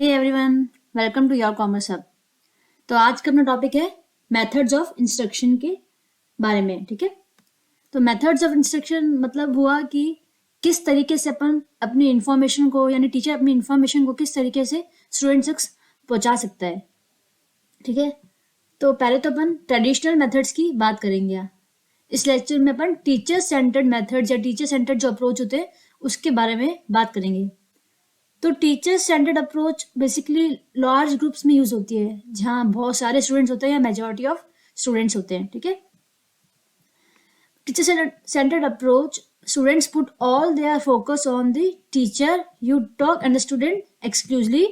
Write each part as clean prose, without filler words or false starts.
Hey everyone, welcome to your commerce hub. तो आज का अपना टॉपिक है मेथड्स ऑफ इंस्ट्रक्शन के बारे में। ठीक है, तो मेथड्स ऑफ इंस्ट्रक्शन मतलब हुआ कि किस तरीके से अपन अपनी इंफॉर्मेशन को यानी टीचर अपनी इंफॉर्मेशन को किस तरीके से स्टूडेंट्स तक पहुंचा सकता है। ठीक है, तो पहले तो अपन ट्रेडिशनल मेथड्स की बात करेंगे। इस लेक्चर में अपन टीचर सेंटर्ड मेथड्स या टीचर सेंटर्ड जो अप्रोच होते हैं उसके बारे में बात करेंगे। तो teacher centred approach basically large groups में यूज होती है, जहाँ बहुत सारे स्टूडेंट्स होते हैं या मेजॉरिटी ऑफ स्टूडेंट्स होते हैं। ठीक है, teacher centred approach students put all their focus on the teacher, you talk and the student exclusively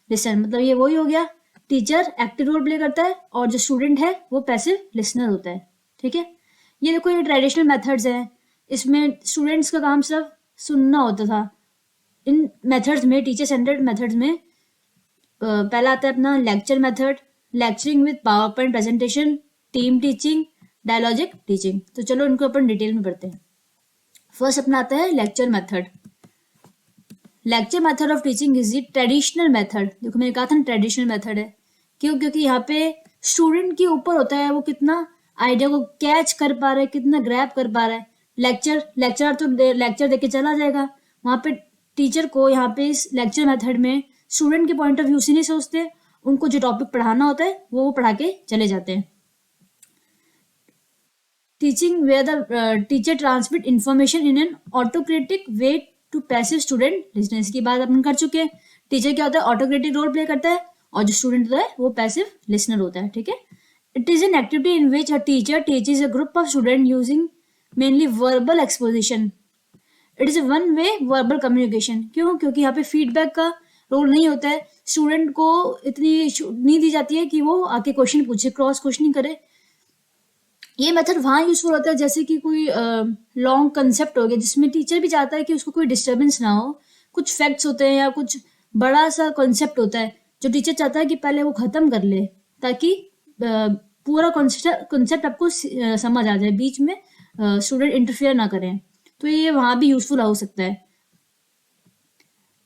listen. मतलब ये वही हो गया, टीचर एक्टिव रोल प्ले करता है और जो स्टूडेंट है वो पैसिव लिसनर होता है। ठीक है, ये देखो ये ट्रेडिशनल मेथड्स हैं, इसमें स्टूडेंट्स का काम सिर्फ सुनना होता था। इन मेथड्स में, टीचर सेंटर्ड मेथड्स में पहला आता है अपना lecture method, lecturing with power point presentation, team teaching, dialogic teaching. तो चलो इनको अपन डिटेल में पढ़ते हैं। फर्स्ट अपना आता है lecture method. Lecture method of teaching is the traditional method. देखो मैंने कहा था ना ट्रेडिशनल मेथड है, क्यों? क्योंकि यहाँ पे स्टूडेंट के ऊपर होता है वो कितना आइडिया को कैच कर पा रहा है, कितना ग्रैब कर पा रहा है। लेक्चर तो लेक्चर देके चला जाएगा, वहां पे टीचर को यहाँ पे इस लेक्चर मेथड में स्टूडेंट के पॉइंट ऑफ व्यू से नहीं सोचते, उनको जो टॉपिक पढ़ाना होता है वो पढ़ा के चले जाते हैं। Teaching where the teacher transmit information in an autocratic way to passive student listeners की बात अपन कर चुके हैं। टीचर क्या होता है? ऑटोक्रेटिक रोल प्ले करता है और जो स्टूडेंट होता है वो पैसिव लिसनर होता है। ठीक है, it is an activity in which a teacher teaches a group of student using mainly verbal exposition. It is one way verbal communication. क्यों? क्योंकि यहाँ पे फीडबैक का रोल नहीं होता है, स्टूडेंट को इतनी नहीं दी जाती है कि वो आके क्वेश्चन पूछे, क्रॉस क्वेश्चनिंग करे। ये मेथड वहाँ यूजफुल होता है जैसे कि कोई लॉन्ग कंसेप्ट हो गया जिसमें टीचर भी चाहता है कि उसको कोई डिस्टर्बेंस ना हो। कुछ फैक्ट्स होते हैं या कुछ बड़ा सा कॉन्सेप्ट होता है जो टीचर चाहता है कि पहले वो खत्म कर ले, ताकि पूरा कॉन्सेप्ट आपको समझ आ जाए, बीच में स्टूडेंट इंटरफेयर ना करें। तो ये वहां भी यूजफुल हो सकता है।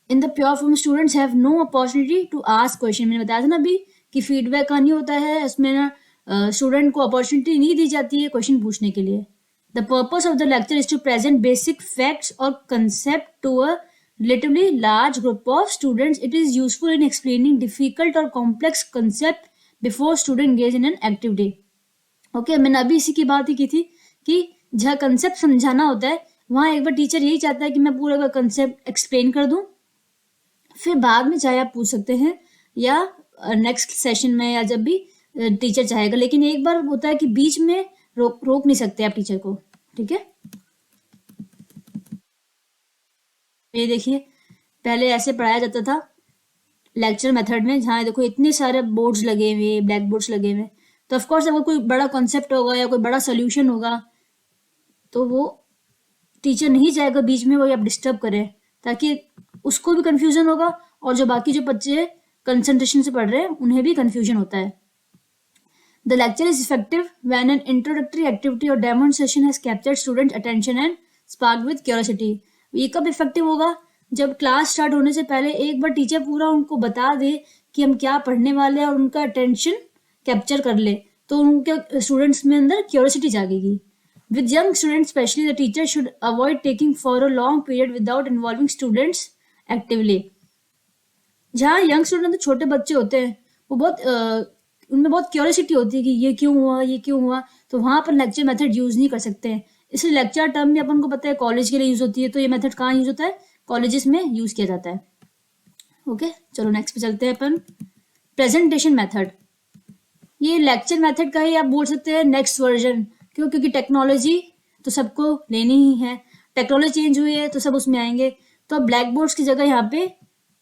In the pure form students have no opportunity to ask question. मैंने बताया था ना अभी कि फीडबैक का नहीं होता है, इसमें ना स्टूडेंट को अपॉर्चुनिटी नहीं दी जाती है क्वेश्चन पूछने के लिए। The purpose of the lecture is to present basic facts और concept to a relatively large group of students. It is useful in explaining difficult और complex concept before student engage in an activity. Okay, मैंने अभी इसी की बात ही की थी कि जहाँ कंसेप्ट समझाना होता है वहां एक बार टीचर यही चाहता है कि मैं पूरा का कंसेप्ट एक्सप्लेन कर दूं, फिर बाद में चाहे आप पूछ सकते हैं या नेक्स्ट सेशन में या जब भी टीचर चाहेगा, लेकिन एक बार होता है कि बीच में रोक नहीं सकते आप टीचर को। ठीक है, ये देखिए पहले ऐसे पढ़ाया जाता था लेक्चर मेथड में, जहाँ देखो इतने सारे बोर्ड्स लगे हुए, ब्लैक बोर्ड्स लगे हुए, तो ऑफकोर्स अगर कोई बड़ा कॉन्सेप्ट होगा या कोई बड़ा सोल्यूशन होगा तो वो टीचर नहीं चाहेगा बीच में वो आप डिस्टर्ब करें, ताकि उसको भी कंफ्यूजन होगा और जो बाकी जो बच्चे कंसंट्रेशन से पढ़ रहे हैं उन्हें भी कंफ्यूजन होता है। The lecture is effective when an introductory activity और demonstration has captured student attention and sparked with curiosity. ये कब इफेक्टिव होगा? जब क्लास स्टार्ट होने से पहले एक बार टीचर पूरा उनको बता दे कि हम क्या पढ़ने वाले हैं और उनका अटेंशन कैप्चर कर ले, तो उनके स्टूडेंट्स में अंदर curiosity जागेगी। With young students especially, the teacher should avoid taking for a long period without involving students actively. जहाँ यंग स्टूडेंट तो छोटे बच्चे होते हैं वो बहुत उनमें बहुत क्यूरियोसिटी होती है कि ये क्यों हुआ, ये क्यों हुआ, तो वहाँ पर लेक्चर मेथड यूज नहीं कर सकते हैं। इसलिए लेक्चर टर्म भी अपन को पता है कॉलेज के लिए यूज होती है, तो ये मेथड कहाँ यूज होता है? कॉलेजेस में यूज किया जाता है। ओके, चलो नेक्स्ट पे चलते हैं अपन। प्रेजेंटेशन मेथड, ये लेक्चर मेथड का ही आप बोल सकते हैं नेक्स्ट वर्जन। क्यों? क्योंकि टेक्नोलॉजी तो सबको लेनी ही है, टेक्नोलॉजी चेंज हुई है तो सब उसमें आएंगे। तो अब ब्लैक बोर्ड्स की जगह यहाँ पे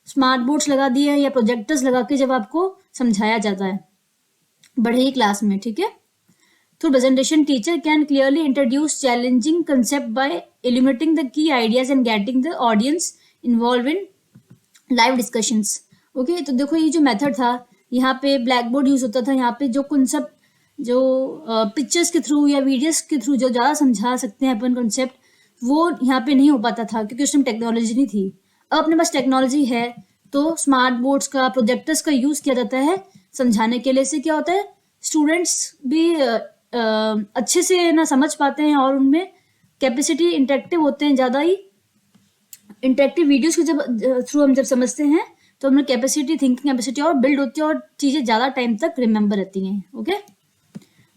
स्मार्ट बोर्ड्स लगा दिए हैं या प्रोजेक्टर्स लगा के जब आपको समझाया जाता है बड़े ही क्लास में। ठीक है, through presentation teacher can clearly introduce challenging concept by illuminating the key ideas and getting the audience involve in live discussions. Okay, तो देखो ये जो मेथड था, यहाँ पे ब्लैक बोर्ड यूज होता था, यहाँ पे जो कंसेप्ट जो पिक्चर्स के थ्रू या वीडियोस के थ्रू जो ज़्यादा समझा सकते हैं अपन कॉन्सेप्ट, वो यहाँ पे नहीं हो पाता था क्योंकि उस टाइम टेक्नोलॉजी नहीं थी। अब अपने पास टेक्नोलॉजी है तो स्मार्ट बोर्ड्स का, प्रोजेक्टर्स का यूज किया जाता है समझाने के लिए। से क्या होता है, स्टूडेंट्स भी अच्छे से ना समझ पाते हैं और उनमें कैपेसिटी इंटरेक्टिव होते हैं, ज़्यादा ही इंटरेक्टिव वीडियोस के जब थ्रू हम जब समझते हैं तो हमें कैपेसिटी, थिंकिंग कैपेसिटी और बिल्ड होती है और चीज़ें ज़्यादा टाइम तक रिमेंबर रहती हैं। Okay,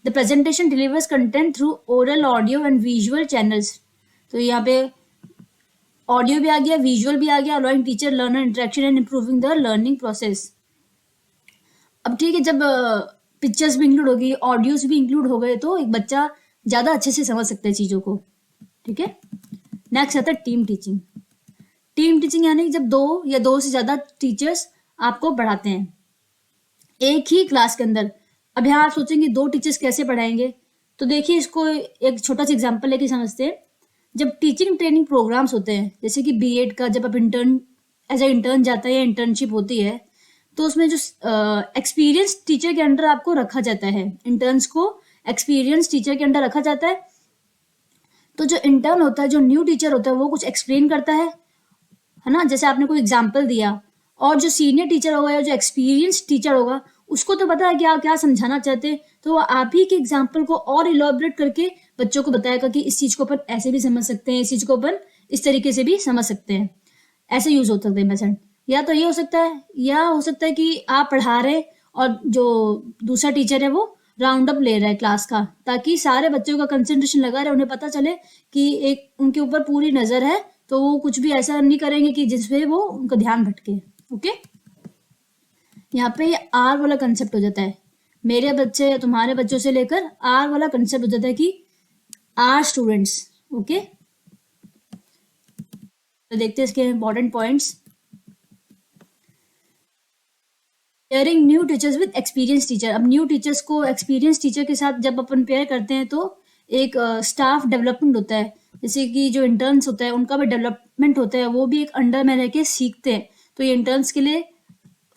the presentation delivers content through oral, audio and visual channels. तो यहाँ पे ऑडियो भी आ गया, विजुअल भी आ गया, allowing teacher learner interaction and improving the learning process. अब ठीक है, जब पिक्चर्स भी इंक्लूड होगी, ऑडियोज भी इंक्लूड हो गए, तो एक बच्चा ज़्यादा अच्छे से समझ सकता है चीज़ों को। ठीक है, नेक्स्ट आता है टीम टीचिंग। टीम टीचिंग यानी कि जब दो या दो से ज़्यादा टीचर्स आपको पढ़ाते हैं एक ही क्लास के अंदर। अब यहाँ आप सोचेंगे दो टीचर्स कैसे पढ़ाएंगे, तो देखिए इसको एक छोटा सा एग्जांपल लेके समझते हैं। जब टीचिंग ट्रेनिंग प्रोग्राम्स होते हैं, जैसे कि बीएड का, जब आप एज ए इंटर्न जाता है या इंटर्नशिप होती है, तो उसमें जो एक्सपीरियंस टीचर के अंडर आपको रखा जाता है, इंटर्न्स को एक्सपीरियंस टीचर के अंडर रखा जाता है। तो जो इंटर्न होता है, जो न्यू टीचर होता है, वो कुछ एक्सप्लेन करता है ना, जैसे आपने कोई एग्जाम्पल दिया। और जो सीनियर टीचर होगा या जो एक्सपीरियंस टीचर होगा, उसको तो पता है कि आप क्या समझाना चाहते हैं, तो वो आप ही के एग्जाम्पल को और इलॉबरेट करके बच्चों को बताएगा कि इस चीज को अपन ऐसे भी समझ सकते हैं, इस चीज को अपन इस तरीके से भी समझ सकते हैं। ऐसे यूज हो सकते हैं मेथड। या तो ये हो सकता है, या हो सकता है कि आप पढ़ा रहे और जो दूसरा टीचर है वो राउंड अप ले रहा है क्लास का, ताकि सारे बच्चों का कंसंट्रेशन लगा रहे, उन्हें पता चले कि एक उनके ऊपर पूरी नजर है, तो वो कुछ भी ऐसा नहीं करेंगे कि जिसपे वो उनका ध्यान भटके। ओके, यहाँ पे आर वाला कंसेप्ट हो जाता है, मेरे बच्चे या तुम्हारे बच्चों से लेकर आर वाला कंसेप्ट हो जाता है कि आर स्टूडेंट्स। ओके, तो देखते हैं इसके important points. Pairing new teachers with experience teacher. अब न्यू टीचर्स को एक्सपीरियंस टीचर के साथ जब अपन पेयर करते हैं, तो एक स्टाफ डेवलपमेंट होता है। जैसे कि जो इंटर्न्स होता है उनका भी डेवलपमेंट होता है, वो भी एक अंडर में रह के सीखते हैं। तो ये इंटर्न्स के लिए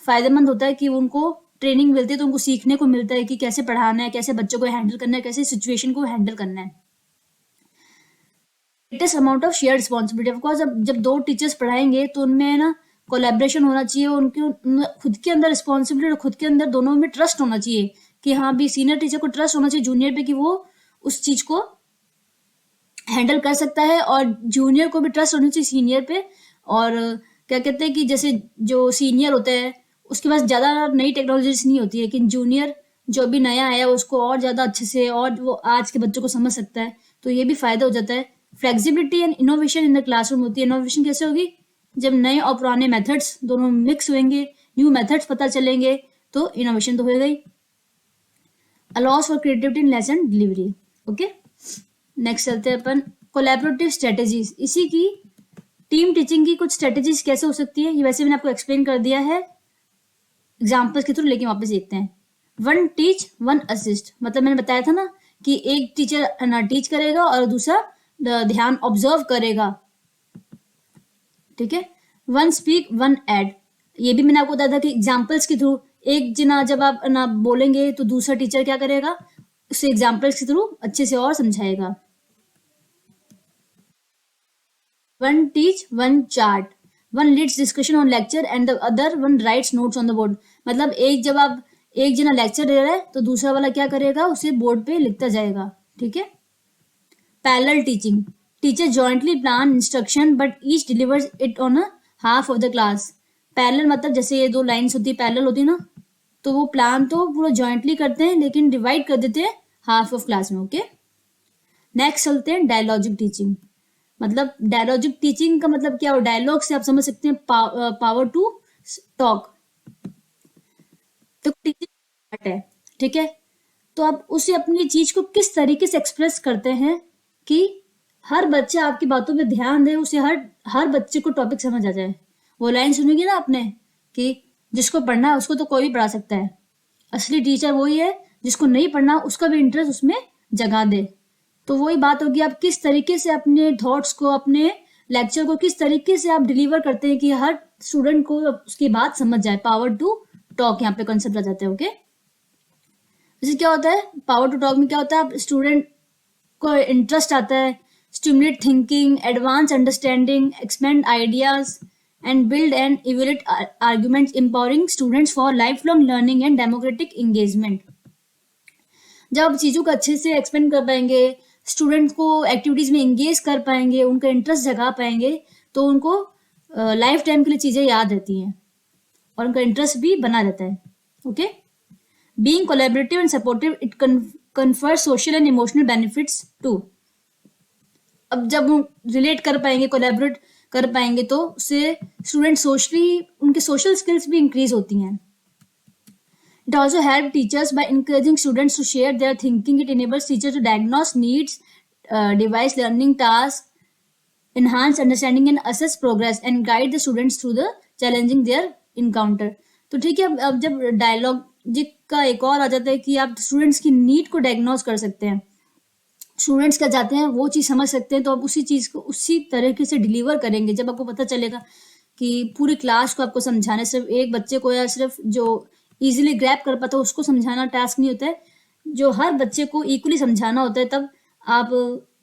फायदेमंद होता है कि उनको ट्रेनिंग मिलती है, तो उनको सीखने को मिलता है कि कैसे पढ़ाना है, कैसे बच्चों को हैंडल करना है, कैसे सिचुएशन को हैंडल करना है। Greatest amount of share responsibility. Of course अब जब दो टीचर्स पढ़ाएंगे तो उनमें ना कोलैबोरेशन होना चाहिए, उनके खुद के अंदर रिस्पॉन्सिबिलिटी और खुद के अंदर दोनों में ट्रस्ट होना चाहिए कि हाँ भी सीनियर टीचर को ट्रस्ट होना चाहिए जूनियर पे कि वो उस चीज को हैंडल कर सकता है, और जूनियर को भी ट्रस्ट होना चाहिए सीनियर पे। और क्या कहते हैं कि जैसे जो सीनियर होता है उसके पास ज़्यादा नई टेक्नोलॉजीज नहीं होती है, लेकिन जूनियर जो भी नया आया उसको और ज़्यादा अच्छे से और वो आज के बच्चों को समझ सकता है, तो ये भी फायदा हो जाता है। Flexibility and innovation in the classroom होती है। इनोवेशन कैसे होगी, जब नए और पुराने मेथड्स दोनों मिक्स होंगे, न्यू मेथड्स पता चलेंगे, तो इनोवेशन तो होगा ही। Allows for creativity in lesson delivery. Okay, next चलते हैं अपन कोलैबोरेटिव स्ट्रेटेजीज। इसी की टीम टीचिंग की कुछ स्ट्रेटेजीज कैसे हो सकती है, ये वैसे मैंने आपको एक्सप्लेन कर दिया है एग्जाम्पल्स के थ्रू, लेकिन वापस देखते हैं। वन टीच वन असिस्ट, मतलब मैंने बताया था ना कि एक टीचर ना टीच करेगा और दूसरा ध्यान ऑब्जर्व करेगा। ठीक है, वन स्पीक वन एड, ये भी मैंने आपको बताया था कि एग्जाम्पल्स के थ्रू एक जना जब आप ना बोलेंगे तो दूसरा टीचर क्या करेगा, उसे एग्जाम्पल्स के थ्रू अच्छे से और समझाएगा। One teach one chart, one leads discussion on lecture and the other one writes notes on the board. मतलब जब आप एक जना लेक्चर दे रहा है तो दूसरा वाला क्या करेगा, उसे बोर्ड पे लिखता जाएगा। ठीक है, parallel teaching, teacher jointly plan instruction but each delivers it on a half of the class. Parallel मतलब जैसे ये दो लाइन्स होती है, पैरेलल होती है ना, तो वो प्लान तो पूरा जॉइंटली करते हैं लेकिन डिवाइड कर देते हैं हाफ ऑफ क्लास में। ओके, नेक्स्ट चलते हैं डायलॉजिक टीचिंग। मतलब डायलॉजिक टीचिंग का मतलब क्या हो, डायलॉग से आप समझ सकते हैं पावर टू टॉक। तो टीचिंग है, ठीक है, तो आप उसे अपनी चीज को किस तरीके से एक्सप्रेस करते हैं कि हर बच्चा आपकी बातों पे ध्यान दे, उसे हर बच्चे को टॉपिक समझ आ जाए। वो लाइन सुनेगी ना आपने कि जिसको पढ़ना है उसको तो कोई भी पढ़ा सकता है, असली टीचर वही है जिसको नहीं पढ़ना उसका भी इंटरेस्ट उसमें जगा दे। तो वही बात होगी, आप किस तरीके से अपने थॉट्स को, अपने लेक्चर को किस तरीके से आप डिलीवर करते हैं कि हर स्टूडेंट को उसकी बात समझ जाए। पावर टू टॉक यहाँ पे कंसेप्ट आ जाता है। ओके, जैसे क्या होता है पावर टू टॉक में, क्या होता है स्टूडेंट को इंटरेस्ट आता है, stimulate thinking, advance understanding, expand ideas, and build and evaluate arguments, empowering students for lifelong learning and democratic engagement. जब आप चीज़ों को अच्छे से एक्सप्लेन कर पाएंगे, स्टूडेंट्स को एक्टिविटीज़ में इंगेज कर पाएंगे, उनका इंटरेस्ट जगा पाएंगे, तो उनको लाइफ टाइम के लिए चीज़ें याद रहती हैं और उनका इंटरेस्ट भी बना रहता है. Okay, being collaborative and supportive it confer social and emotional benefits to. अब जब वो रिलेट कर पाएंगे, कोलैबोरेट कर पाएंगे, तो उससे स्टूडेंट सोशली, उनके सोशल स्किल्स भी इंक्रीज होती हैं. It also helps teachers by encouraging students to share their thinking. It enables teachers to diagnose needs, devise learning tasks, enhance understanding and assess progress, and guide the students through the challenging their encounter. तो ठीक है, अब जब dialogic का एक और आ जाता है कि आप स्टूडेंट्स की नीड को डायग्नोज कर सकते हैं, स्टूडेंट्स क्या चाहते हैं वो चीज़ समझ सकते हैं, तो आप उसी चीज़ को उसी तरीके से डिलीवर करेंगे. जब आपको पता चलेगा कि पूरी क्लास को आपको समझाना, सिर्फ एक बच्चे को या सिर्फ जो इजीली ग्रैप कर पाता है उसको समझाना टास्क नहीं होता है, जो हर बच्चे को इक्वली समझाना होता है, तब आप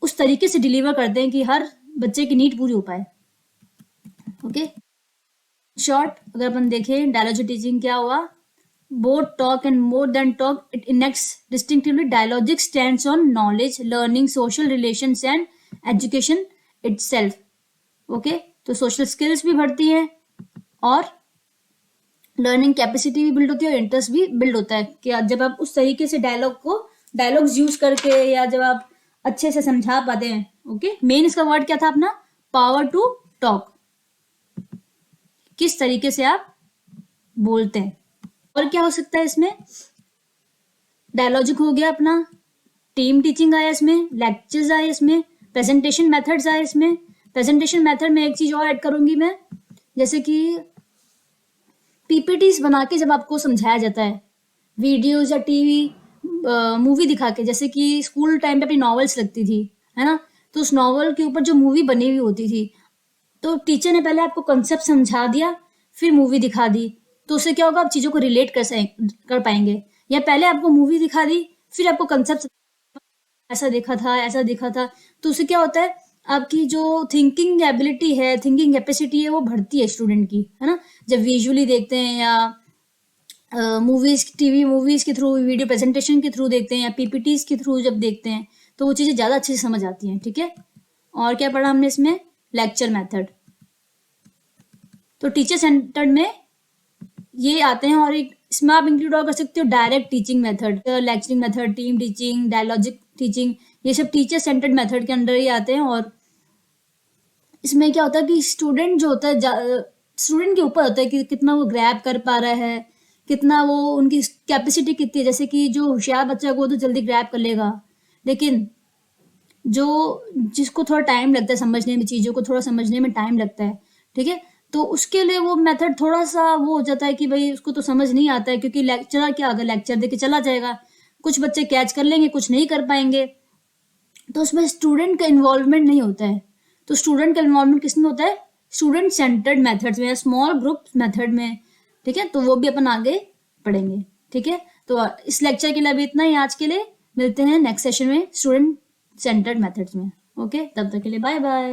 उस तरीके से डिलीवर करते हैं कि हर बच्चे की नीड पूरी हो पाए. ओके, शॉर्ट अगर अपन देखें डायलॉजिक टीचिंग क्या हुआ, both talk and more than talk, it enacts distinctively. Dialogic stands on knowledge, learning, social relations and education itself. Okay, तो सोशल स्किल्स भी बढ़ती हैं और लर्निंग कैपेसिटी भी बिल्ड होती है और इंटरेस्ट भी बिल्ड होता है कि जब आप उस तरीके से डायलॉग्स यूज करके या जब आप अच्छे से समझा पाते हैं. ओके, मेन इसका वर्ड क्या था अपना, पावर टू टॉक, किस तरीके से आप बोलते हैं. और क्या हो सकता है इसमें, डायलॉजिक हो गया अपना, टीम टीचिंग आया इसमें, लेक्चर्स आए इसमें, प्रेजेंटेशन मेथड्स आए इसमें. प्रेजेंटेशन मेथड में एक चीज और ऐड करूंगी मैं, जैसे कि पीपीटीज बना के जब आपको समझाया जाता है, वीडियोज या टीवी मूवी दिखा के, जैसे कि स्कूल टाइम पे अपनी नॉवेल्स लगती थी, है ना, तो उस नॉवल के ऊपर जो मूवी बनी हुई होती थी, तो टीचर ने पहले आपको कॉन्सेप्ट समझा दिया, फिर मूवी दिखा दी, तो उससे क्या होगा, आप चीज़ों को रिलेट कर पाएंगे. या पहले आपको मूवी दिखा दी, फिर आपको कंसेप्ट ऐसा देखा था, तो उससे क्या होता है, आपकी जो थिंकिंग एबिलिटी है, थिंकिंग कैपेसिटी है, वो बढ़ती है स्टूडेंट की, है ना. जब विजुअली देखते हैं या टीवी मूवीज के थ्रू, वीडियो प्रेजेंटेशन के थ्रू देखते हैं या पीपीटीज के थ्रू जब देखते हैं, तो वो चीज़ें ज़्यादा अच्छे से समझ आती हैं. ठीक है, और क्या पढ़ा हमने इसमें, लेक्चर मेथड. तो टीचर सेंटर्ड में ये आते हैं, और एक इसमें आप इंक्लूड और कर सकते हो direct teaching method, lecturing method, team teaching, dialogic teaching, ये सब टीचर सेंटर्ड मेथड के अंडर ही आते हैं. और इसमें क्या होता है कि स्टूडेंट जो होता है, स्टूडेंट के ऊपर होता है कि कितना वो ग्रैब कर पा रहा है, कितना वो, उनकी कैपेसिटी कितनी है. जैसे कि जो होशियार बच्चा को तो जल्दी ग्रैब कर लेगा, लेकिन जिसको थोड़ा टाइम लगता है समझने में, चीज़ों को थोड़ा समझने में टाइम लगता है, ठीक है, तो उसके लिए वो मेथड थोड़ा सा वो हो जाता है कि भाई उसको तो समझ नहीं आता है, क्योंकि लेक्चरर क्या होगा, लेक्चर देके चला जाएगा, कुछ बच्चे कैच कर लेंगे, कुछ नहीं कर पाएंगे, तो उसमें स्टूडेंट का इन्वॉल्वमेंट नहीं होता है. तो स्टूडेंट का इन्वॉल्वमेंट किसमें होता है, स्टूडेंट सेंटर्ड मेथड्स में, स्मॉल ग्रुप मेथड में. ठीक है, तो वो भी अपन आगे पढ़ेंगे. ठीक है, तो इस लेक्चर के लिए अभी इतना ही आज के लिए. मिलते हैं नेक्स्ट सेशन में स्टूडेंट सेंटर्ड मेथड्स में. ओके, तब तक के लिए बाय बाय.